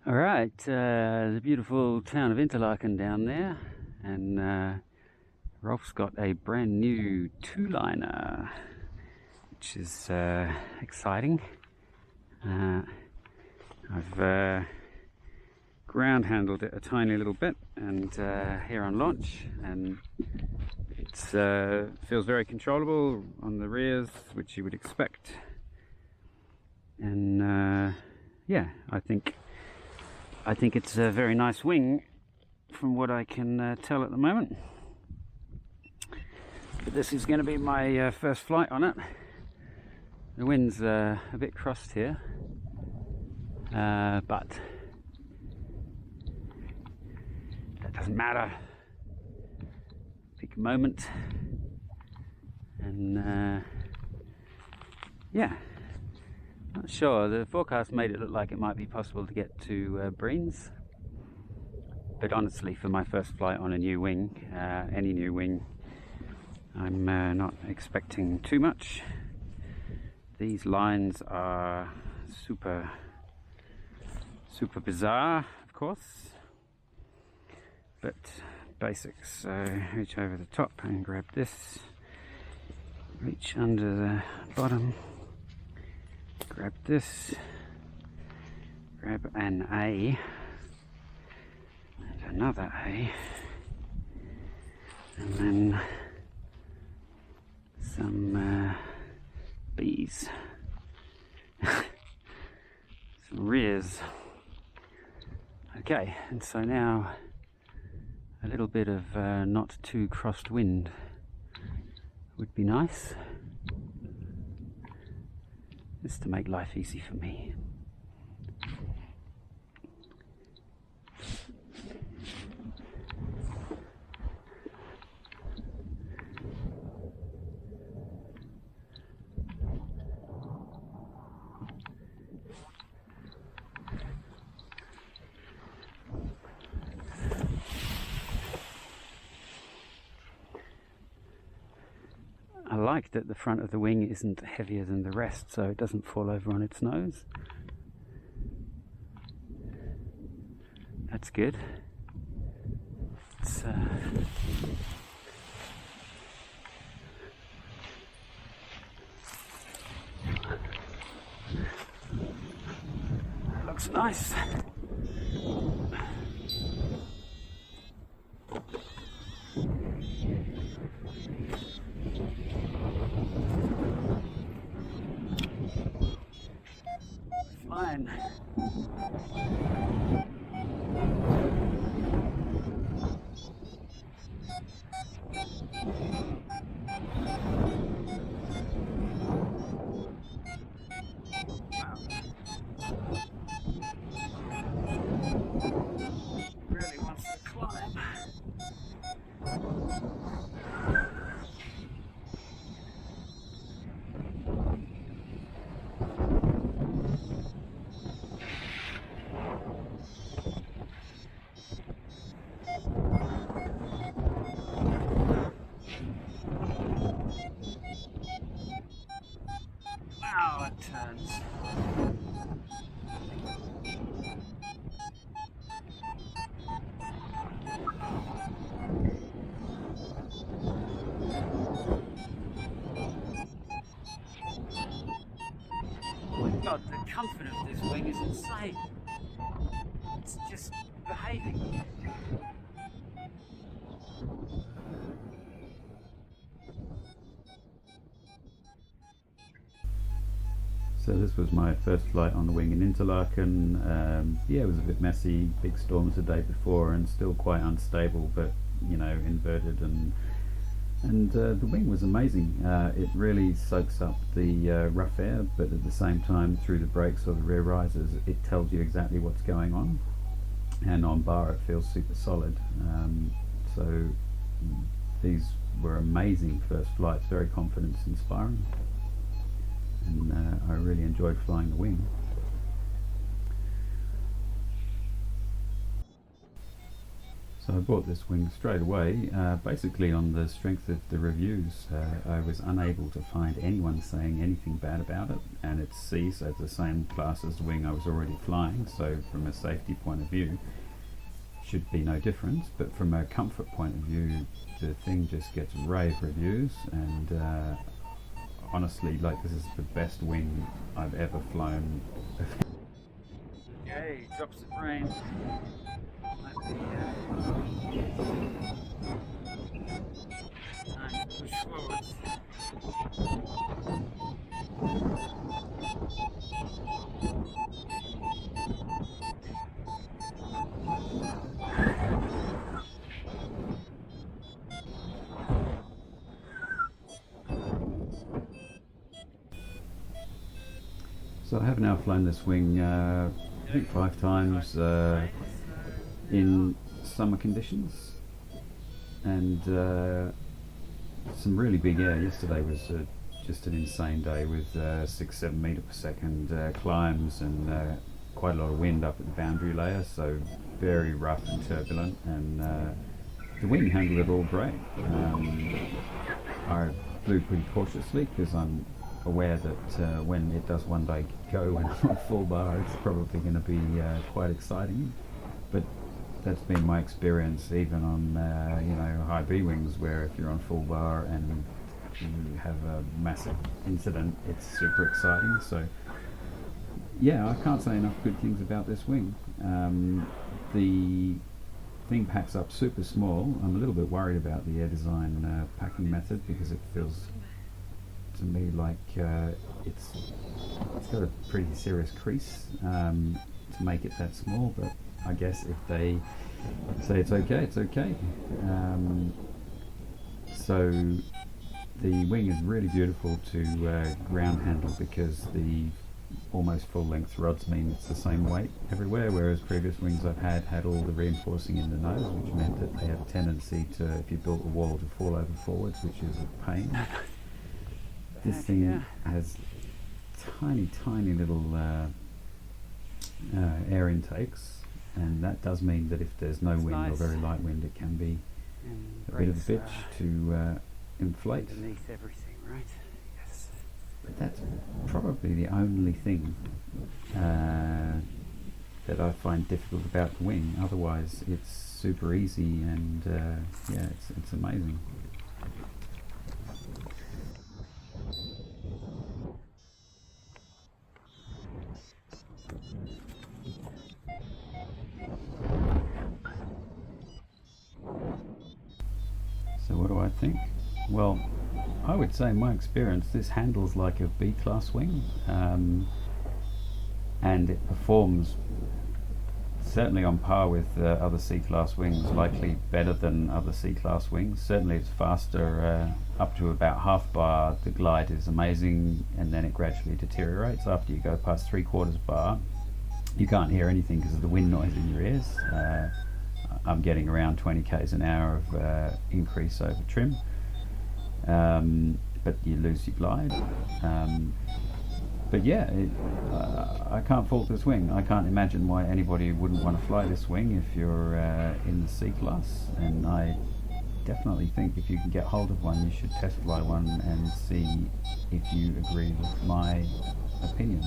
Alright, the beautiful town of Interlaken down there, and Rolf's got a brand new two-liner, which is exciting. I've ground handled it a tiny little bit, and here on launch, and it feels very controllable on the rears, which you would expect. And yeah, I think it's a very nice wing from what I can tell at the moment. But this is going to be my first flight on it. The wind's a bit crossed here, but that doesn't matter. Big moment, and yeah. Not sure, the forecast made it look like it might be possible to get to Breens, but honestly for my first flight on a new wing, any new wing, I'm not expecting too much. These lines are super bizarre, of course, but basics. So reach over the top and grab this, reach under the bottom, grab this, grab an A and another A, and then some B's, some rears. Okay, and so now a little bit of not too crossed wind would be nice, just to make life easy for me. I like that the front of the wing isn't heavier than the rest, so it doesn't fall over on its nose. That's good. It's looks nice. Fine. Really wants to climb. Wow, it turns. Oh my God, the comfort of this wing is insane. It's just behaving. So this was my first flight on the wing in Interlaken. Yeah, it was a bit messy, big storms the day before, and still quite unstable, but you know, inverted, and the wing was amazing. It really soaks up the rough air, but at the same time, through the brakes or the rear risers, it tells you exactly what's going on, and on bar it feels super solid. So these were amazing first flights, very confidence inspiring, and I really enjoyed flying the wing. So I bought this wing straight away, basically on the strength of the reviews. I was unable to find anyone saying anything bad about it, and it's C, so it's the same class as the wing I was already flying, so from a safety point of view should be no difference, but from a comfort point of view the thing just gets rave reviews, and honestly, like, this is the best wing I've ever flown. Okay, drops of rain. Time to push forwards. So I have now flown this wing, I think 5 times in summer conditions, and some really big air. Yesterday was just an insane day with 6-7 meter per second climbs and quite a lot of wind up at the boundary layer, so very rough and turbulent, and the wing handled it all great. I flew pretty cautiously because I'm aware that when it does one day go when I'm on full bar, it's probably going to be quite exciting. But that's been my experience even on high B wings, where if you're on full bar and you have a massive incident, it's super exciting. So yeah, I can't say enough good things about this wing. The thing packs up super small. I'm a little bit worried about the Airdesign packing method, because it feels to me like it's got a pretty serious crease to make it that small, but I guess if they say it's okay, it's okay. So the wing is really beautiful to ground handle, because the almost full length rods mean it's the same weight everywhere, whereas previous wings I've had all the reinforcing in the nose, which meant that they have a tendency to, if you built a wall, to fall over forwards, which is a pain. This thing has tiny little air intakes, and that does mean that if there's no wind or very light wind, it can be a bit of a bitch to inflate. Underneath everything, right? Yes. But that's probably the only thing that I find difficult about the wing. Otherwise, it's super easy, and yeah, it's amazing. So what do I think? Well, I would say in my experience this handles like a B-class wing, and it performs certainly on par with other C-class wings, likely better than other C-class wings. Certainly it's faster up to about half bar. The glide is amazing, and then it gradually deteriorates after you go past 3/4 bar. You can't hear anything because of the wind noise in your ears. I'm getting around 20 k's an hour of increase over trim, but you lose your glide. But yeah, I can't fault this wing. I can't imagine why anybody wouldn't want to fly this wing if you're in the C class, and I definitely think if you can get hold of one, you should test fly one and see if you agree with my opinion.